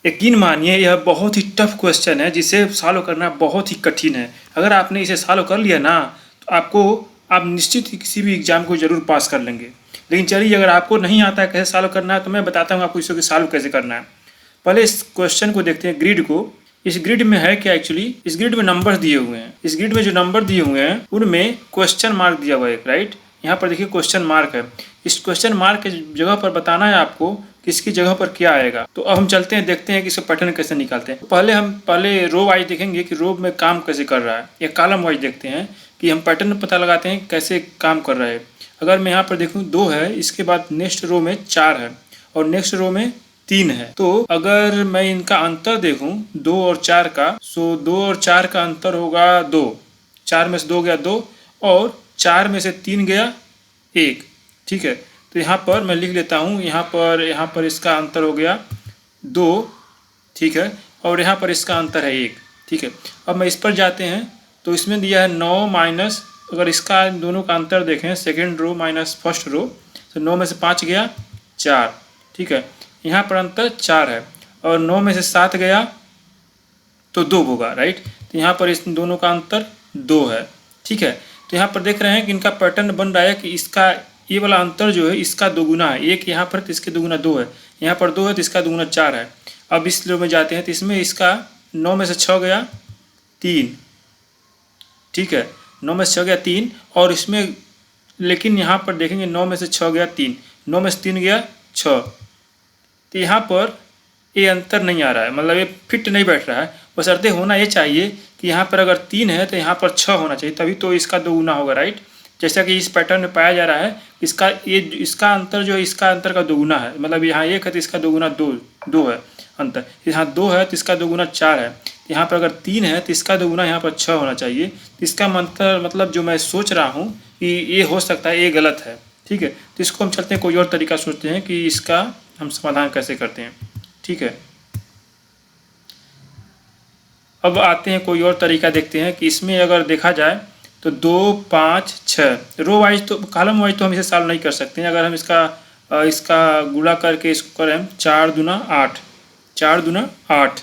यकीन मानिए यह बहुत ही टफ क्वेश्चन है जिसे सॉल्व करना बहुत ही कठिन है। अगर आपने इसे सॉल्व कर लिया ना तो आप निश्चित ही किसी भी एग्जाम को जरूर पास कर लेंगे। लेकिन चलिए, अगर आपको नहीं आता है कैसे सॉल्व करना है तो मैं बताता हूँ आपको इसको सॉल्व कैसे करना है। पहले इस क्वेश्चन को देखते हैं, ग्रिड को। इस ग्रिड में है क्या एक्चुअली, इस ग्रिड में नंबर दिए हुए हैं। इस ग्रिड में जो नंबर दिए हुए हैं उनमें क्वेश्चन मार्क दिया हुआ है, राइट। यहाँ पर देखिए क्वेश्चन मार्क है। इस क्वेश्चन मार्क के जगह पर बताना है आपको कि इसकी जगह पर क्या आएगा। तो अब हम चलते हैं, देखते हैं कि इसका पैटर्न कैसे निकालते हैं। पहले रो वाइज देखेंगे कि रो में काम कैसे कर रहा है, या कॉलम वाइज देखते हैं कि हम पैटर्न पता लगाते हैं कैसे काम कर रहा है। अगर मैं यहाँ पर देखूँ 2 है, इसके बाद नेक्स्ट रो में 4 है और नेक्स्ट रो में 3 है। तो अगर मैं इनका अंतर देखूं 2 और 4 का, सो 2 और 4 का अंतर होगा 2। 4 में से 2 गया 2 और 4 में से 3 गया 1। ठीक है, तो यहाँ पर मैं लिख लेता हूँ, यहाँ पर इसका अंतर हो गया 2। ठीक है, और यहाँ पर इसका अंतर है 1। ठीक है, अब मैं इस पर जाते हैं तो इसमें दिया है 9 माइनस, अगर इसका दोनों का अंतर देखें second row minus first row, तो 9 में से 5 गया 4। ठीक है, यहाँ पर अंतर 4 है और 9 में से 7 गया तो 2 होगा, राइट। तो यहाँ पर इस दोनों का अंतर 2 है। ठीक है, तो यहाँ पर देख रहे हैं कि इनका पैटर्न बन रहा है कि इसका ये वाला अंतर जो है इसका दोगुना है। 1 यहाँ पर तो इसके दोगुना 2 है, यहाँ पर 2 है तो इसका दोगुना 4 है। अब इस रो में जाते हैं तो इसमें इसका 9 में से 6 गया 3। ठीक है, 9 में से 6 गया 3 और इसमें, लेकिन यहाँ पर देखेंगे 9 में से 6 गया 3, 9 में से 3 गया 6। तो यहाँ पर ये अंतर नहीं आ रहा है, मतलब ये फिट नहीं बैठ रहा है। बशर्ते होना ये चाहिए कि यहाँ पर अगर 3 है तो यहाँ पर 6 होना चाहिए, तभी तो इसका दोगुना होगा, राइट। जैसा कि इस पैटर्न में पाया जा रहा है इसका अंतर जो है इसका अंतर का दोगुना है, मतलब यहाँ 1 है तो इसका दोगुना 2 है अंतर, यहाँ 2 है तो इसका दोगुना 4 है। यहाँ पर अगर 3 है तो इसका दोगुना यहाँ पर 6 होना चाहिए। तो इसका मतलब जो मैं सोच रहा हूँ कि ये हो सकता है ये गलत है। ठीक है, तो इसको हम चलते हैं कोई और तरीका सोचते हैं कि इसका हम समाधान कैसे करते हैं। ठीक है, अब आते हैं कोई और तरीका देखते हैं कि इसमें अगर देखा जाए तो 2 5 6 रो वाइज, तो कॉलम वाइज तो हम इसे सॉल्व नहीं कर सकते हैं। अगर हम इसका गुणा करके इसको करें 4 दूना 8, 4 दूना 8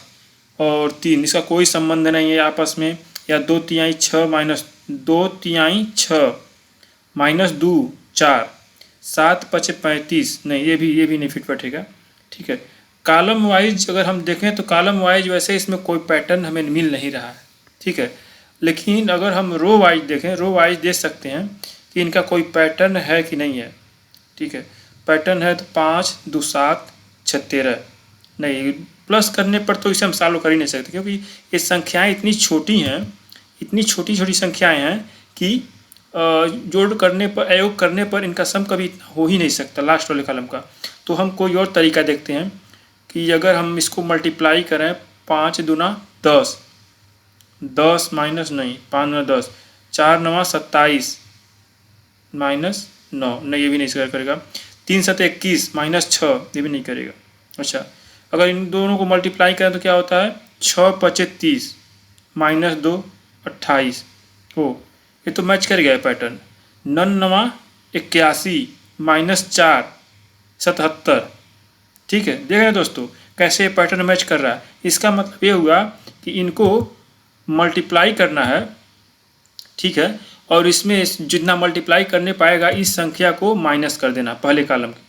और 3, इसका कोई संबंध नहीं है आपस में। या 2 तिहाई 6 माइनस 2 तिहाई 6 माइनस 2 4, 7 5 35, नहीं ये भी नहीं फिट बैठेगा। ठीक है, कॉलम वाइज अगर हम देखें तो कॉलम वाइज वैसे इसमें कोई पैटर्न हमें मिल नहीं रहा है। ठीक है, लेकिन अगर हम रो वाइज देखें, रो वाइज देख सकते हैं कि इनका कोई पैटर्न है कि नहीं है। ठीक है, पैटर्न है तो 5 2 7 6 13, नहीं प्लस करने पर तो इसे हम सॉल्व कर ही नहीं सकते, क्योंकि ये संख्याएं इतनी छोटी हैं, इतनी छोटी छोटी संख्याएं हैं कि जोड़ करने पर, अयोग करने पर इनका सम कभी इतना हो ही नहीं सकता लास्ट वाले कॉलम का। तो हम कोई और तरीका देखते हैं कि अगर हम इसको मल्टीप्लाई करें 5 दूना 10, 10 माइनस नहीं 5 दूना 10, 4 9 27 माइनस 9, नहीं ये भी नहीं करेगा। 3 7 21 माइनस 6, ये भी नहीं करेगा। अच्छा, अगर इन दोनों को मल्टीप्लाई करें तो क्या होता है 6 5 30 माइनस 2 28। हो, ये तो मैच कर गया है पैटर्न। 9 9 81 माइनस 4 77। ठीक है, देख रहे हैं दोस्तों कैसे पैटर्न मैच कर रहा है। इसका मतलब ये हुआ कि इनको मल्टीप्लाई करना है। ठीक है, और इसमें जितना मल्टीप्लाई करने पाएगा इस संख्या को माइनस कर देना पहले कॉलम की।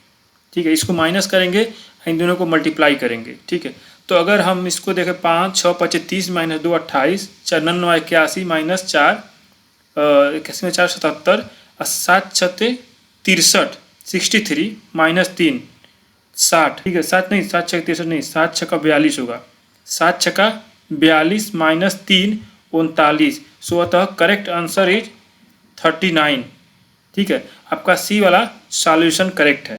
ठीक है, इसको माइनस करेंगे, इन दोनों को मल्टीप्लाई करेंगे। ठीक है, तो अगर हम इसको देखें 5 6 5 30 माइनस 2 28, 4 9 81 माइनस 4 81 में 4 77 और 7 6 63 63 माइनस 3 60। ठीक है, 7 नहीं 7 6 63 नहीं, 7 6 का 42 होगा, 7 6 का 42 माइनस 3 39। सो अतः करेक्ट आंसर इज 39। ठीक है, आपका सी वाला सॉल्यूशन करेक्ट है।